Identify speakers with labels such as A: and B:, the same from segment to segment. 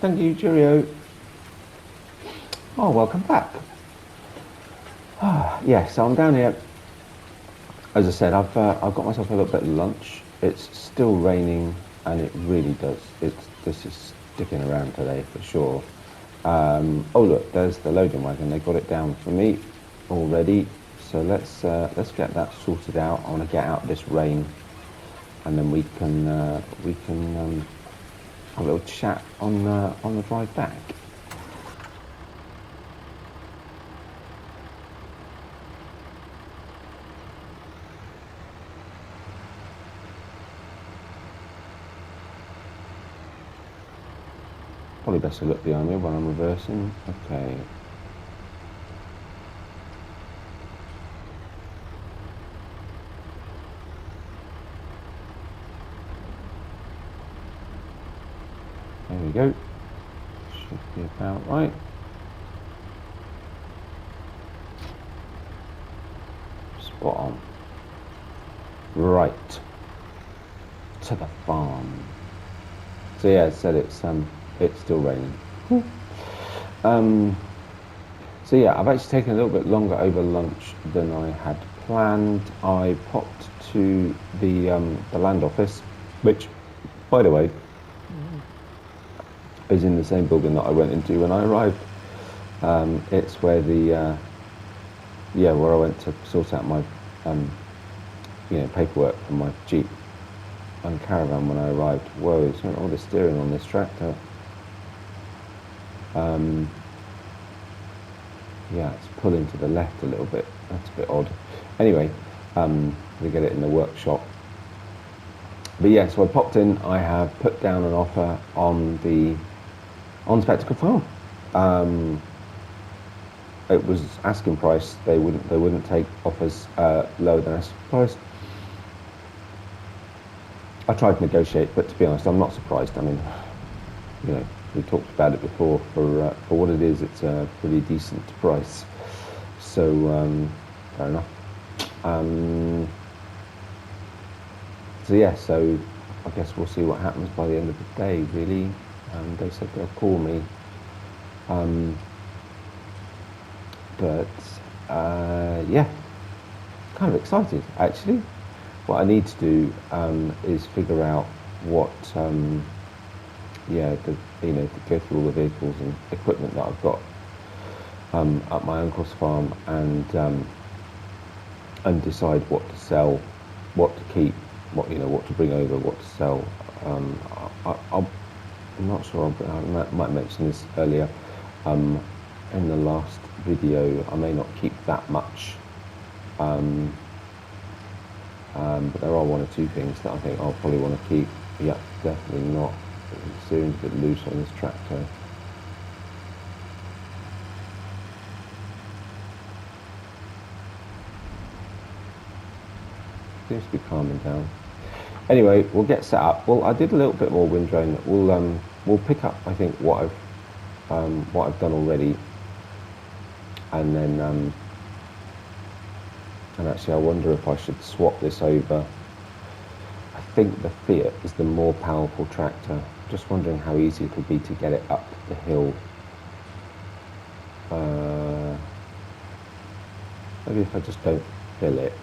A: Thank you, cheerio. Oh, welcome back. Yeah, so I'm down here. As I said, I've got myself a little bit of lunch. It's still raining, and it really does. This is sticking around today for sure. Oh look, there's the loading wagon. They got it down for me already. So let's get that sorted out. I want to get out of this rain, and then we can have a little chat on the drive back. Probably best to look behind me while I'm reversing. Okay. There we go. Should be about right. Spot on. Right. To the farm. So yeah, I said it's still raining. So yeah, I've actually taken a little bit longer over lunch than I had planned. I popped to the land office, which, by the way, is in the same building that I went into when I arrived. It's where where I went to sort out my paperwork for my Jeep and caravan when I arrived. Whoa, it's not all the steering on this tractor. Yeah, it's pulling to the left a little bit. That's a bit odd. Anyway, we get it in the workshop. But yeah, so I popped in. I have put down an offer on Spectacle Farm. It was asking price. They wouldn't take offers lower than asking price. I tried to negotiate, but to be honest, I'm not surprised. I mean, we talked about it before. For what it is, it's a pretty decent price. So fair enough. So yeah, so I guess we'll see what happens by the end of the day. Really, they said they'll call me. Yeah, kind of excited actually. What I need to do is figure out what, to go through all the vehicles and equipment that I've got at my uncle's farm and decide what to sell, what to keep, what to bring over, what to sell. I'm not sure. I might mention this earlier. In the last video, I may not keep that much. But there are one or two things that I think I'll probably want to keep. Yeah, definitely not. The steering's a bit loose on this tractor. Seems to be calming down. Anyway, we'll get set up. Well, I did a little bit more wind drain. We'll pick up, I think, what I've done already, and then and actually I wonder if I should swap this over. I think the Fiat is the more powerful tractor. Just wondering how easy it would be to get it up the hill. Maybe if I just don't fill it.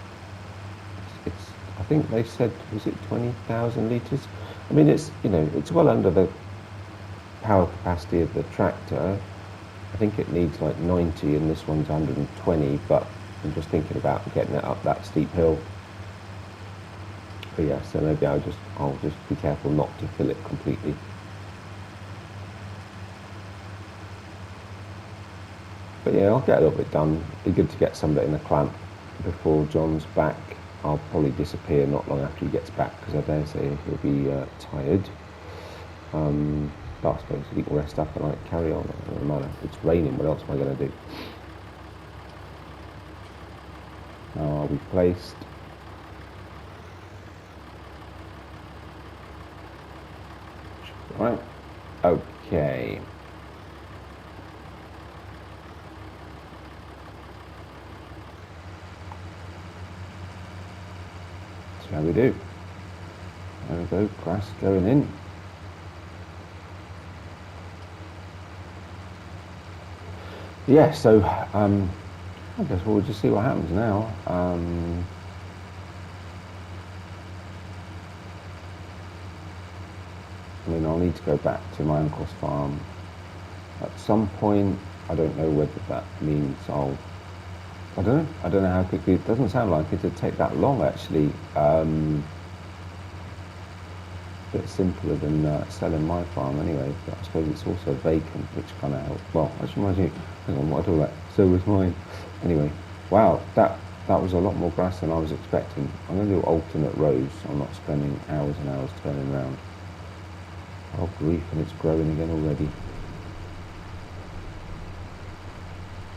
A: I think they said, was it 20,000 litres? I mean, it's well under the power capacity of the tractor. I think it needs like 90 and this one's 120, but I'm just thinking about getting it up that steep hill. But yeah, so maybe I'll just be careful not to fill it completely. But yeah, I'll get a little bit done. It'd be good to get some of it in the clamp before John's back. I'll probably disappear not long after he gets back because I dare say he'll be tired. But I suppose he can rest up and I carry on. It doesn't matter. It's raining. What else am I going to do? Now I'll be placed. Right. Okay. That's how we do. There we go. Grass going in. yeah, so I guess we'll just see what happens now. I mean, I'll need to go back to my uncle's farm at some point. I don't know whether that means I don't know. I don't know how quickly. It doesn't sound like it'd take that long, actually. A bit simpler than selling my farm anyway, but I suppose it's also vacant, which kind of helps. Well, actually reminds me, hang on, what I talk about? So was mine. Anyway, wow, that was a lot more grass than I was expecting. I'm going to do alternate rows. I'm not spending hours and hours turning around. Oh grief, and it's growing again already.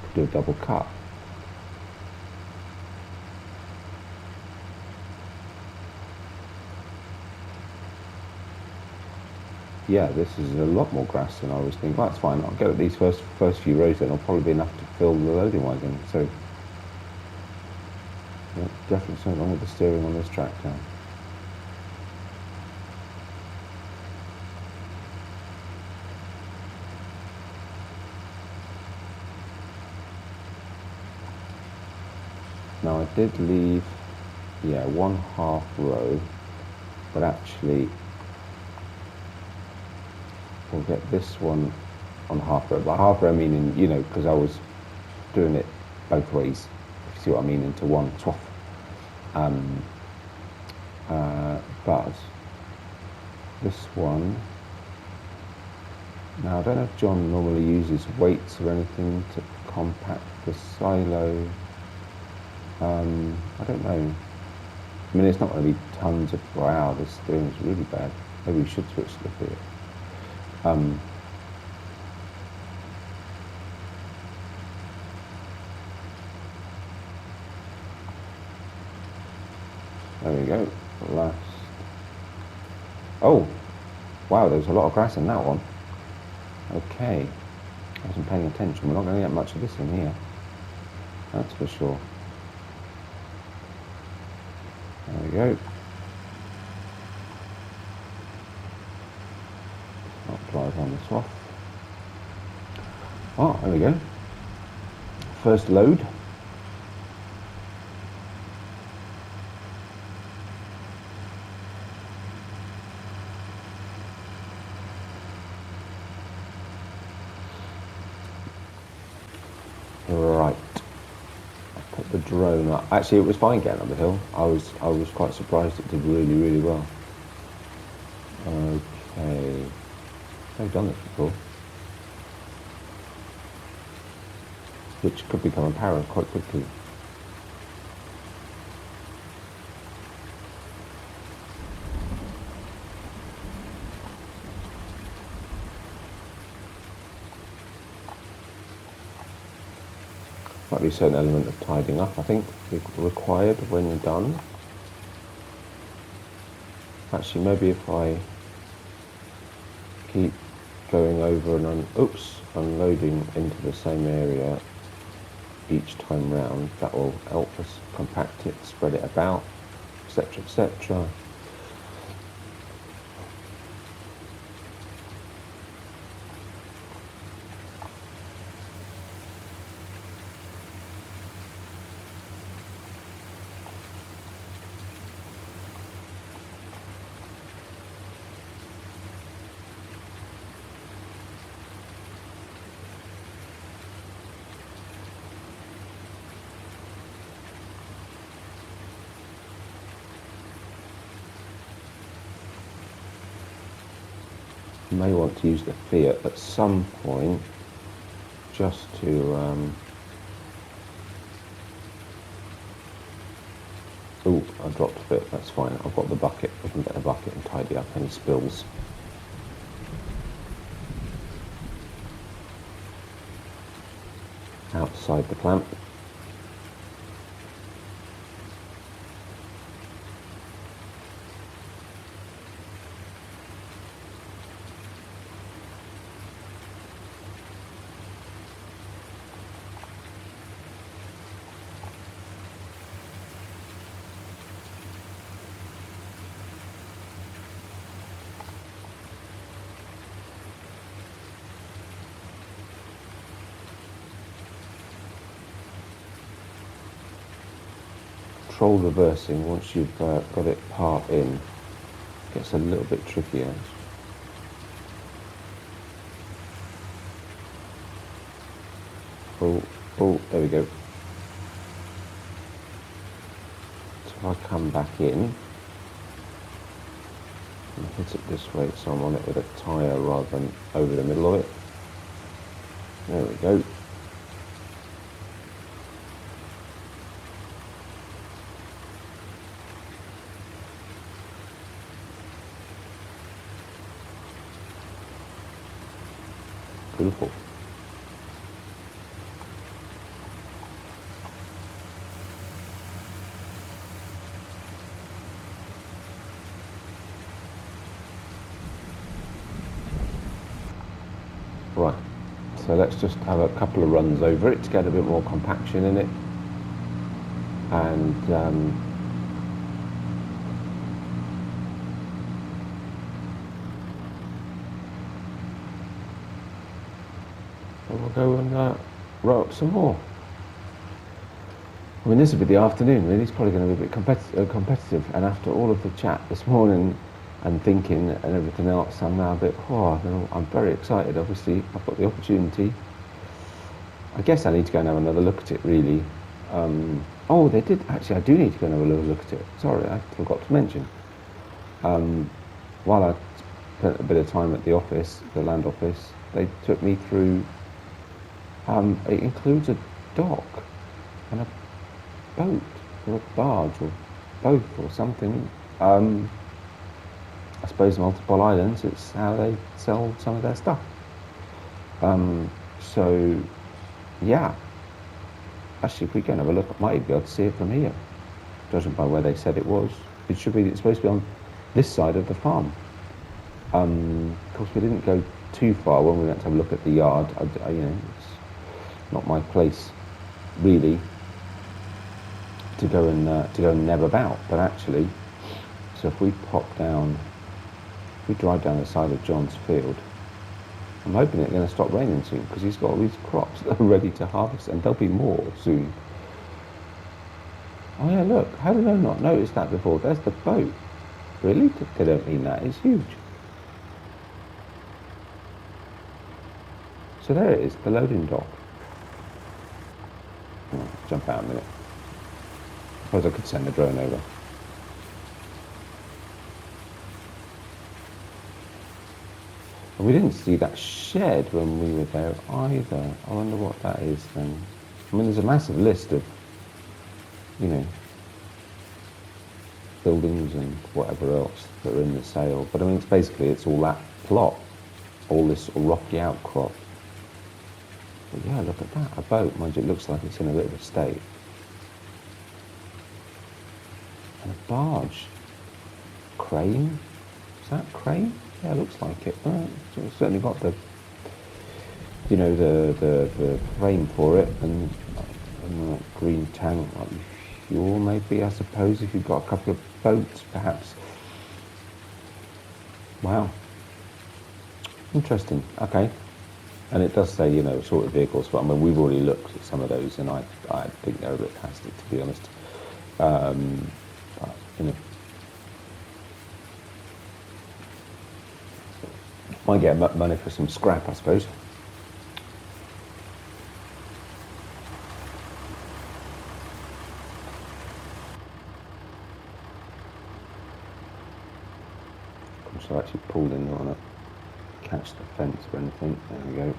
A: Could do a double cut. Yeah, this is a lot more grass than I was thinking. Well, that's fine. I'll get at these first few rows, then I'll probably be enough to fill the loading wagon. So, yeah, definitely something wrong with the steering on this tractor. Now I did leave, yeah, 1/2 row, but actually we'll get this one on half row. By half row meaning, you know, because I was doing it both ways, if you see what I mean, into one swath. But this one, now I don't know if John normally uses weights or anything to compact the silo. I don't know. I mean, it's not going to be tons of, wow, this steering is really bad. Maybe we should switch to the Fiat. There we go. Last. Oh, wow, there's a lot of grass in that one. Okay. I wasn't paying attention. We're not going to get much of this in here. That's for sure. There we go. Not drive on the swath. Oh, there we go. First load. Right. I put the drone up. Actually, it was fine getting up the hill. I was quite surprised it did really, really well. Okay. I've done this before. Which could become apparent quite quickly. Might be a certain element of tidying up, I think, required when you're done. Actually, maybe if I keep going over and unloading into the same area each time round, that will help us compact it, spread it about, etc., etc. You may want to use the Fiat at some point just to oh, I dropped a bit, that's fine. I've got the bucket. We can get the bucket and tidy up any spills. Outside the clamp. control reversing, once you've got it part in, gets a little bit trickier. Oh, there we go. So if I come back in and hit it this way, so I'm on it with a tyre rather than over the middle of it. There we go. Beautiful. Right, so let's just have a couple of runs over it to get a bit more compaction in it. And we'll go and row up some more. I mean, this will be the afternoon, really. It's probably going to be a bit competitive. And after all of the chat this morning and thinking and everything else, I'm now a bit, I'm very excited. Obviously, I've got the opportunity. I guess I need to go and have another look at it, really. They did. Actually, I do need to go and have a little look at it. Sorry, I forgot to mention. While I spent a bit of time at the office, the land office, they took me through. It includes a dock and a boat or a barge or both or something. I suppose multiple islands, it's how they sell some of their stuff. So, yeah. Actually, if we go and have a look, I might be able to see it from here, judging by where they said it was. It's supposed to be on this side of the farm. Of course, we didn't go too far when we went to have a look at the yard. It's not my place, really, to go and neb about. But actually, so if we drive down the side of John's field, I'm hoping it's going to stop raining soon, because he's got all these crops that are ready to harvest, and there'll be more soon. Oh yeah, look, how did I not notice that before? There's the boat. Really? They don't mean that. It's huge. So there it is, the loading dock. Jump out a minute. I suppose I could send the drone over. And we didn't see that shed when we were there either. I wonder what that is then. I mean, there's a massive list of, buildings and whatever else that are in the sale. But I mean, it's all that plot, all this sort of rocky outcrop. But yeah, look at that, a boat. Mind you, it looks like it's in a bit of a state. And a barge. Crane? Is that crane? Yeah, it looks like it. It's certainly got the frame for it, and a green tank, like fuel maybe, I suppose, if you've got a couple of boats, perhaps. Wow. Interesting. Okay. And it does say, sort of vehicles, but I mean, we've already looked at some of those, and I think they're a bit plastic, to be honest. But, might get money for some scrap, I suppose. So I actually pulled in, don't want to catch the fence or anything. There we go.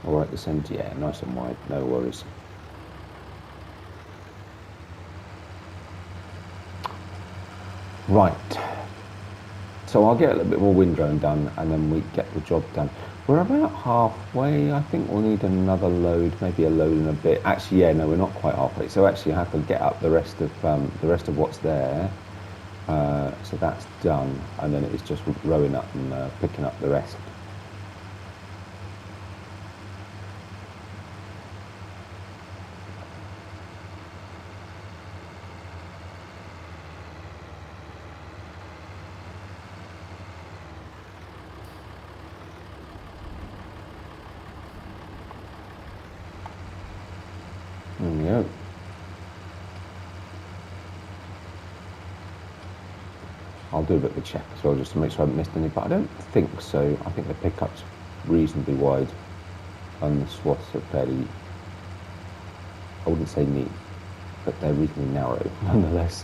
A: All right, this end, yeah, nice and wide, no worries. Right. So I'll get a little bit more windrowing done, and then we get the job done. We're about halfway. I think we'll need another load, maybe a load and a bit. Actually, yeah, no, we're not quite halfway. So actually, I have to get up the rest of what's there. So that's done, and then it's just rowing up and picking up the rest. There we go. I'll do a bit of a check as well, just to make sure I haven't missed any, but I don't think so. I think the pickup's reasonably wide, and the swaths are fairly, I wouldn't say neat, but they're reasonably narrow nonetheless.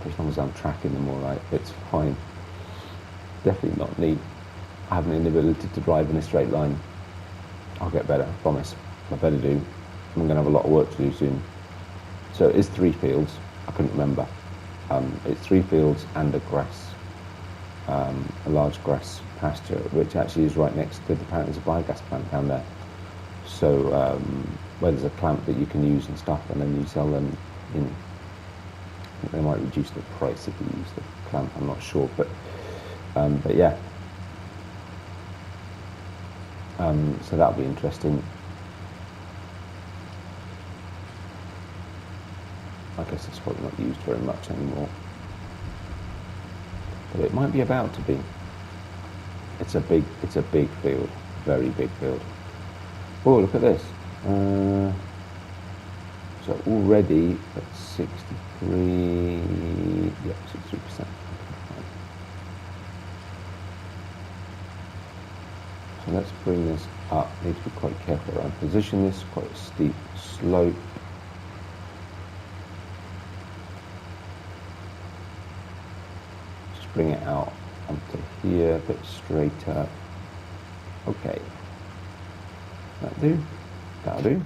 A: As long as I'm tracking them all right, it's fine. Definitely not neat. I have an inability to drive in a straight line. I'll get better, I promise. I better do. I'm going to have a lot of work to do soon. So it is 3 fields. I couldn't remember. It's 3 fields and a large grass pasture, which actually is right next to apparently there's a biogas plant down there. So where there's a clamp that you can use and stuff, and then you sell them in. I think they might reduce the price if you use the clamp. I'm not sure, but yeah. So that'll be interesting. I guess it's probably not used very much anymore, but it might be about to be. It's a big field, very big field. Oh, look at this. So already at 63, yep, 63%. So let's bring this up. Need to be quite careful around position this, quite a steep slope. Just bring it out onto here, a bit straighter. Okay. That'll do. That'll do.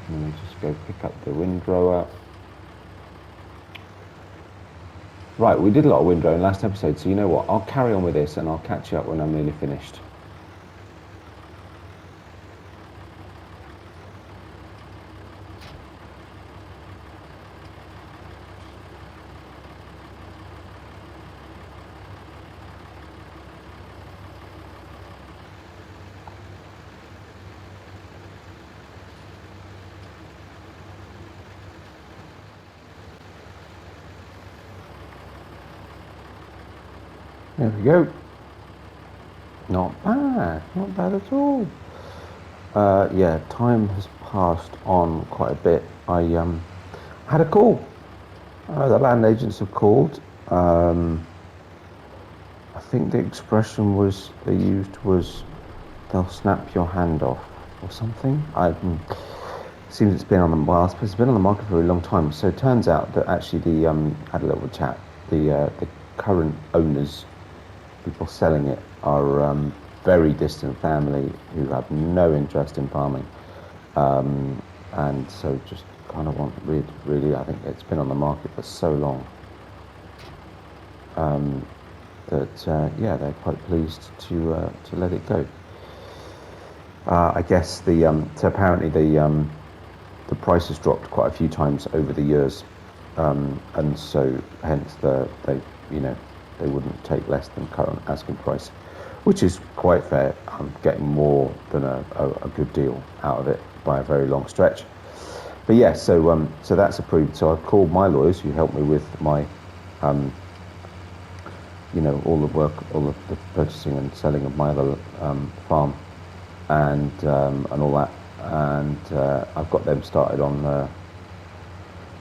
A: Let me just go pick up the windrower. Right, we did a lot of windrowing last episode, so you know what? I'll carry on with this and I'll catch you up when I'm nearly finished. There we go. Not bad at all. Yeah, time has passed on quite a bit. I had a call. The land agents have called. I think the expression they used was they'll snap your hand off or something. Seems it's been on the it's been on the market for a long time. So it turns out that actually had a little chat. The current owners, people selling it, are very distant family who have no interest in farming, and so just kind of want really. I think it's been on the market for so long that yeah, they're quite pleased to let it go. I guess so apparently the price has dropped quite a few times over the years, and so hence they wouldn't take less than current asking price, which is quite fair. I'm getting more than a good deal out of it by a very long stretch. But yeah, so that's approved. So I've called my lawyers who helped me with my, all the work, all of the purchasing and selling of my other farm, and all that. And I've got them started on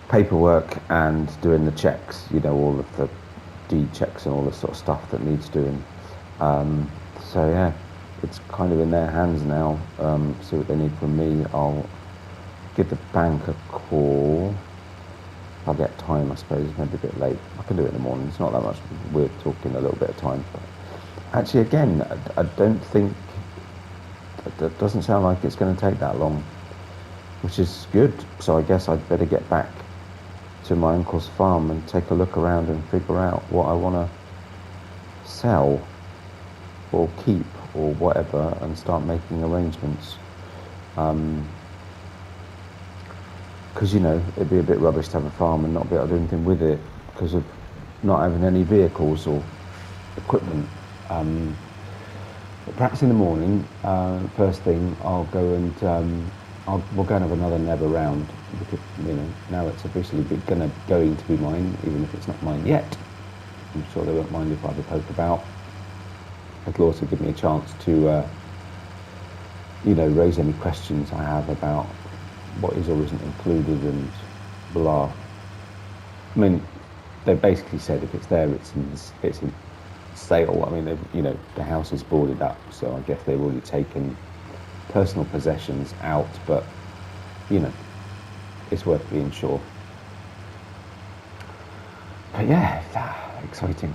A: paperwork and doing the checks. All of the deed checks and all this sort of stuff that needs doing. So yeah, it's kind of in their hands now. See what they need from me. I'll give the bank a call. I'll get time, I suppose, maybe a bit late. I can do it in the morning. It's not that much. We're talking a little bit of time. But actually, again, I don't think, that doesn't sound like it's going to take that long, which is good. So I guess I'd better get back to my uncle's farm and take a look around and figure out what I want to sell or keep or whatever, and start making arrangements. Because it'd be a bit rubbish to have a farm and not be able to do anything with it because of not having any vehicles or equipment. But perhaps in the morning, first thing, I'll go and we'll go and have another neb around, because now it's officially going to be mine, even if it's not mine yet. I'm sure they won't mind if I have a poke about. It'll also give me a chance to raise any questions I have about what is or isn't included and blah. I mean, they basically said if it's there, it's in sale. I mean, the house is boarded up, so I guess they've already taken personal possessions out, but it's worth being sure. But yeah, exciting,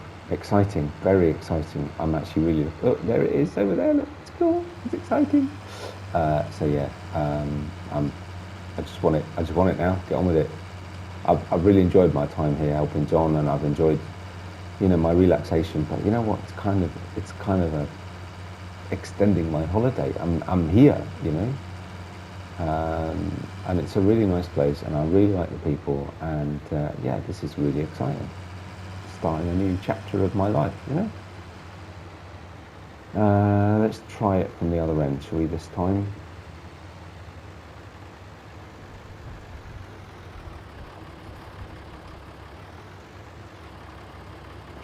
A: very exciting. I'm actually really, look, there it is over there. Look, it's cool, it's exciting. So yeah, I just want it now. Get on with it. I've really enjoyed my time here helping John, and I've enjoyed, my relaxation. But you know what? It's kind of a extending my holiday. I'm here, and it's a really nice place, and I really like the people, and yeah, this is really exciting. Starting a new chapter of my life, Let's try it from the other end, shall we, this time?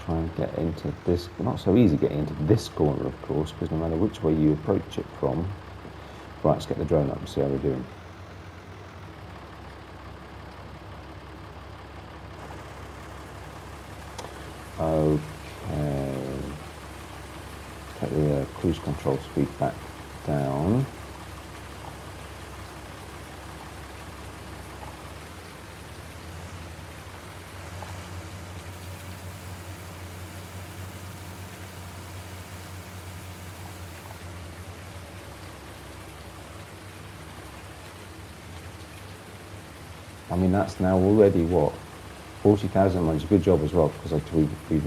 A: Try and get into this, not so easy getting into this corner, of course, because no matter which way you approach it from. Right, let's get the drone up and see how we're doing. Okay. Take the cruise control speed back down. I mean, that's now already what, 40,000 miles. A good job as well, because we've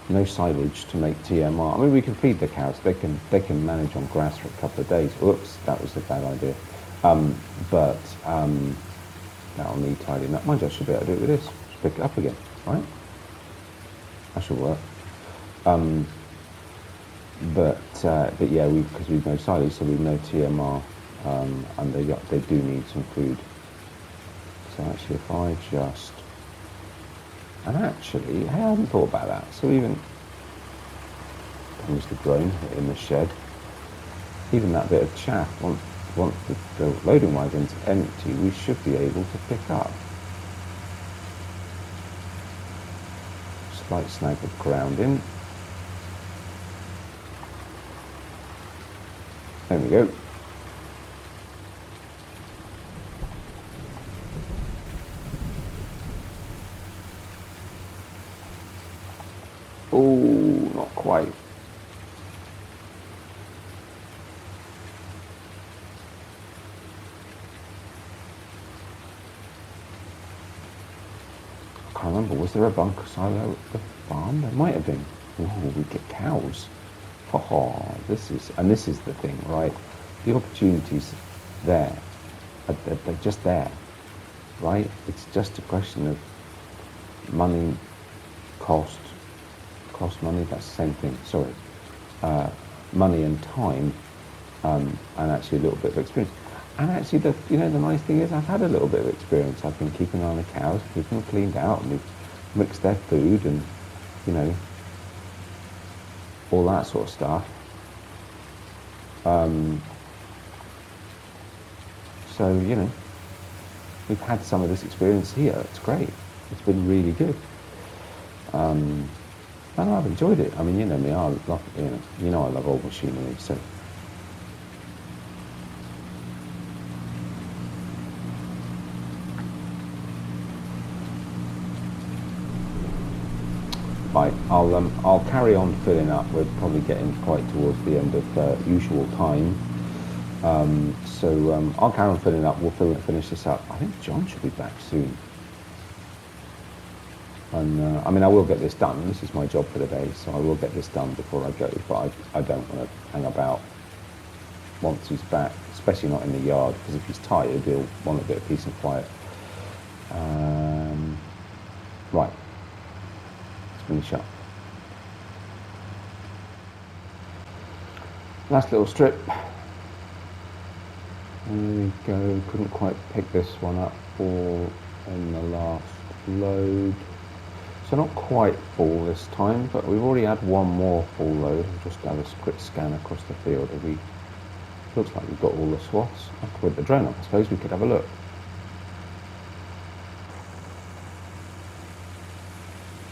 A: no silage to make TMR. I mean, we can feed the cows. They can manage on grass for a couple of days. Whoops, that was a bad idea. But that'll need tidying up. Mind you, I should be able to do it with this. Just pick it up again, right? That should work. But yeah, because we've no silage, so we've no TMR, and they do need some food. So actually, if I just, and actually, hey, I hadn't thought about that. So even, comes the drone in the shed, even that bit of chaff, once the loading wagon's empty, we should be able to pick up. Slight snag of grounding. There we go. Oh, not quite. I can't remember, was there a bunker silo at the farm? There might have been. Ooh, we get cows. Oh, this is the thing, right? The opportunities there, they're just there, right? It's just a question of money, cost money, that's the same thing, sorry. Money and time, and actually a little bit of experience. And actually, the nice thing is I've had a little bit of experience. I've been keeping an eye on the cows, keeping them cleaned out, and we've mixed their food and, all that sort of stuff. So, we've had some of this experience here. It's great. It's been really good. And I've enjoyed it. I mean, you know me, I love, I love old machinery, so. Right, I'll carry on filling up. We're probably getting quite towards the end of usual time. So I'll carry on filling up. We'll finish this up. I think John should be back soon. And I mean, I will get this done. This is my job for the day, so I will get this done before I go. But I don't want to hang about once he's back, especially not in the yard, because if he's tired, he'll want a bit of peace and quiet. Right. Finish up. Last little strip. There we go. Couldn't quite pick this one up all in the last load. So not quite full this time, but we've already had one more full load. I'll just have a quick scan across the field. Have we Looks like we've got all the swaths. With the drone up, I suppose we could have a look.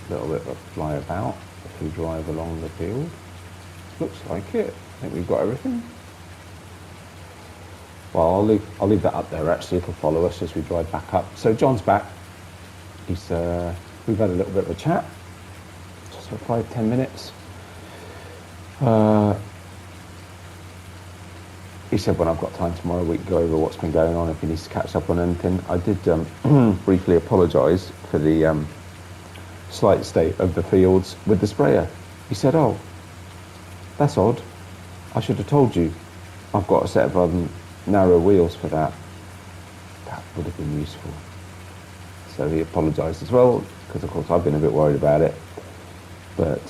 A: A little bit of a fly about if we drive along the field. Looks like it. I think we've got everything. Well, I'll leave that up there. Actually, it'll follow us as we drive back up. So John's back. We've had a little bit of a chat, just for 5-10 minutes. He said when I've got time tomorrow we can go over what's been going on if he needs to catch up on anything. I did briefly apologise for the slight state of the fields with the sprayer. He said, "Oh, that's odd. I should have told you. I've got a set of narrow wheels for that." That would have been useful. So he apologised as well, because of course I've been a bit worried about it. But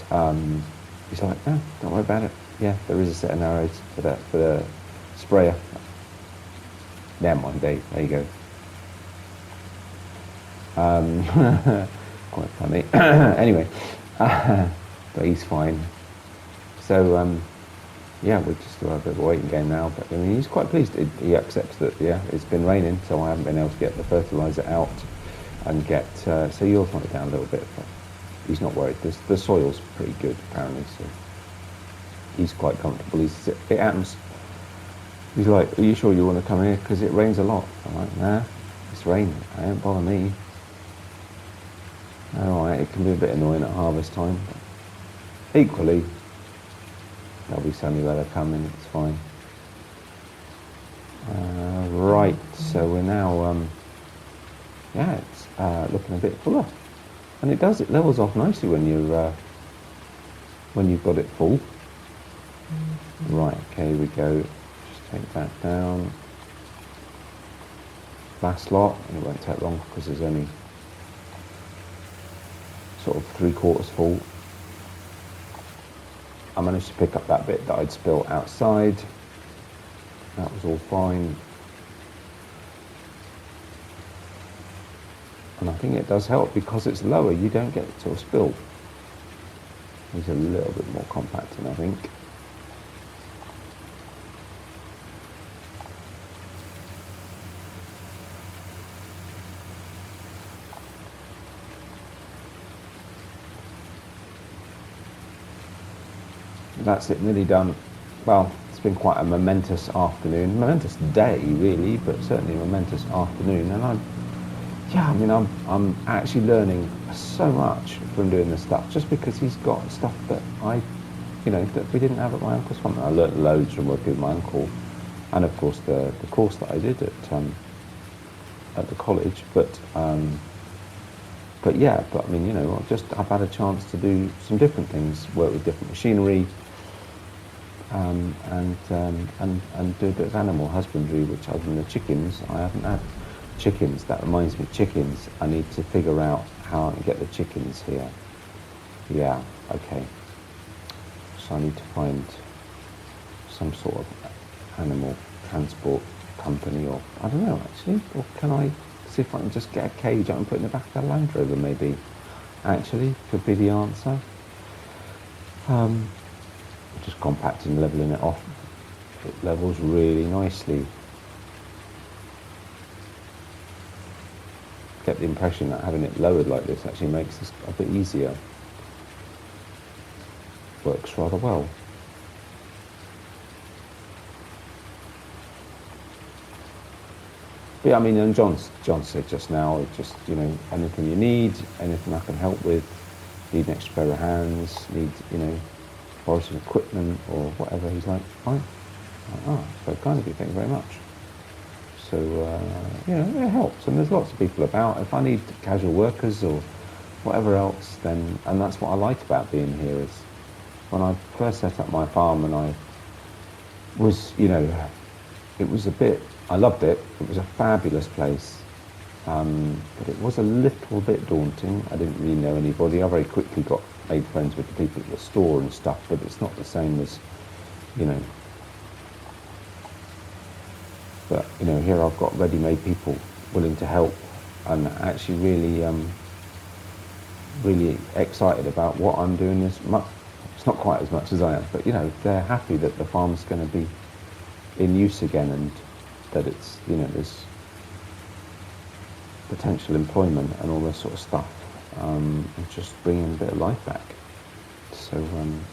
A: he's like, "No, don't worry about it. Yeah, there is a set of narrows for the sprayer." Never mind, Dave. There you go. Quite funny. Anyway, but he's fine. So yeah, we just do a bit of a waiting game now. But I mean, he's quite pleased. He accepts that. Yeah, it's been raining, so I haven't been able to get the fertiliser out and get. So yours might be down a little bit, but he's not worried. The soil's pretty good apparently, so he's quite comfortable. It happens. He's like, "Are you sure you want to come here? Because it rains a lot." I'm like, "Nah, it's raining. It don't bother me." Alright, it can be a bit annoying at harvest time, but equally, there'll be sunny weather coming, it's fine. Right, so we're now, yeah, it's looking a bit fuller. And it levels off nicely when you've got it full. Right, okay, here we go. Just take that down. Last lot, and it won't take long because there's only sort of 3/4 full. I managed to pick up that bit that I'd spilt outside. That was all fine. And I think it does help because it's lower, you don't get sort of spill. It's a little bit more compacting, I think. That's it, nearly done. Well, it's been quite a momentous afternoon, momentous day really, but certainly a momentous afternoon. And I'm actually learning so much from doing this stuff, just because he's got stuff that that we didn't have at my uncle's farm. I learnt loads from working with my uncle, and of course the course that I did at the college. But yeah, I mean, I've had a chance to do some different things, work with different machinery. And do a bit of animal husbandry, which other than the chickens, I haven't had chickens. That reminds me, chickens. I need to figure out how I can get the chickens here. Yeah, okay. So I need to find some sort of animal transport company, or I don't know actually, or can I see if I can just get a cage I can put in the back of the Land Rover maybe? Actually, could be the answer. Just compacting and levelling it off. It levels really nicely. Get the impression that having it lowered like this actually makes this a bit easier. Works rather well. But yeah, I mean, and John said just now, just, anything you need, anything I can help with, need an extra pair of hands, need, or some equipment or whatever. He's like, fine. Oh, it's very kind of you, thank you very much. So, it helps. And there's lots of people about. If I need casual workers or whatever else, then, and that's what I like about being here, is when I first set up my farm and I was, it was I loved it. It was a fabulous place. But it was a little bit daunting. I didn't really know anybody. I very quickly made friends with the people at the store and stuff, but it's not the same as, But, here I've got ready-made people willing to help and actually really excited about what I'm doing. It's not quite as much as I am, but, they're happy that the farm's going to be in use again, and that it's, you know, there's potential employment and all this sort of stuff, and just bringing a bit of life back. So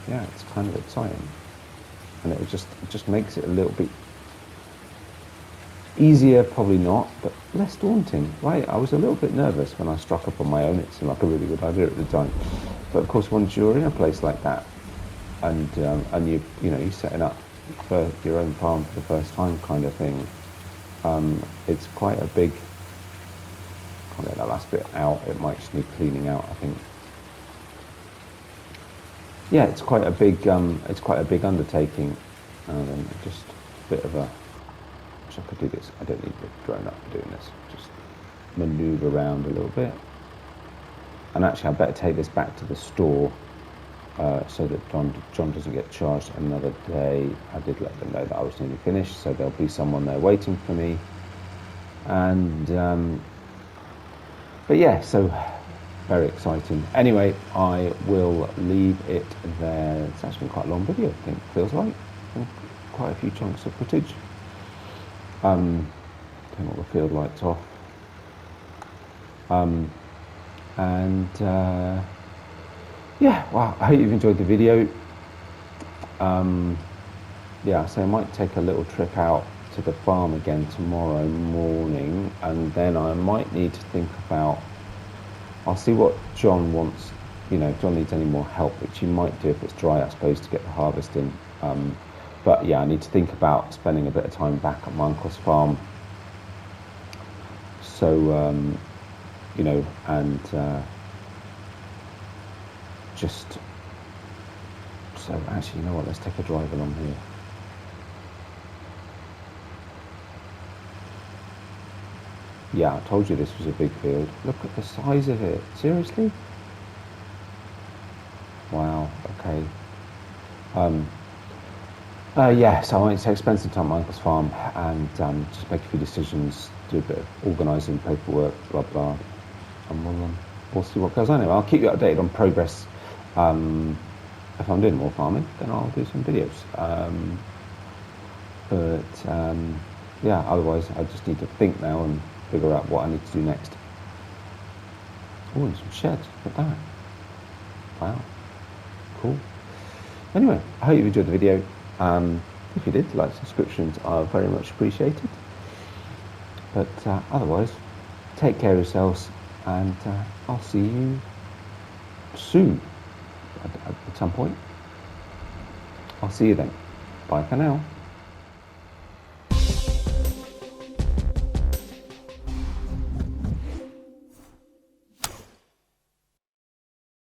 A: yeah, it's kind of exciting, and it just makes it a little bit easier, probably not, but less daunting, right? I was a little bit nervous when I struck up on my own. It seemed like a really good idea at the time, but of course, once you're in a place like that, and you're setting up for your own farm for the first time, kind of thing, it's quite a big. I'll get that last bit out. It might just need cleaning out, I think. Yeah, it's quite a big undertaking, and just a bit of a. Wish I could do this. I don't need the drone up for doing this. Just manoeuvre around a little bit. And actually, I better take this back to the store so that John doesn't get charged another day. I did let them know that I was nearly finished, so there'll be someone there waiting for me. And but yeah, so very exciting. Anyway, I will leave it there. It's actually quite a long video, I think, feels like. Quite a few chunks of footage. Turn all the field lights off. Yeah, well, I hope you've enjoyed the video. Yeah, so I might take a little trip out to the farm again tomorrow morning, and then I might need to think about, I'll see what John wants, you know, if John needs any more help, which he might do if it's dry, I suppose, to get the harvest in. But yeah, I need to think about spending a bit of time back at my uncle's farm. So, you know, and just, so actually, you know what, let's take a drive along here. Yeah, I told you this was a big field. Look at the size of it. Seriously? Wow, okay. Yeah, so I went to spend some time at my uncle's farm and just make a few decisions, do a bit of organising, paperwork, blah, blah. And we'll see what goes on. Anyway, I'll keep you updated on progress. If I'm doing more farming, then I'll do some videos. Yeah, otherwise I just need to think now and figure out what I need to do next. Oh, and some sheds, look at that. Wow, cool. Anyway, I hope you enjoyed the video. If you did, like, subscriptions are very much appreciated. But otherwise, take care of yourselves, and I'll see you soon at some point. I'll see you then. Bye for now.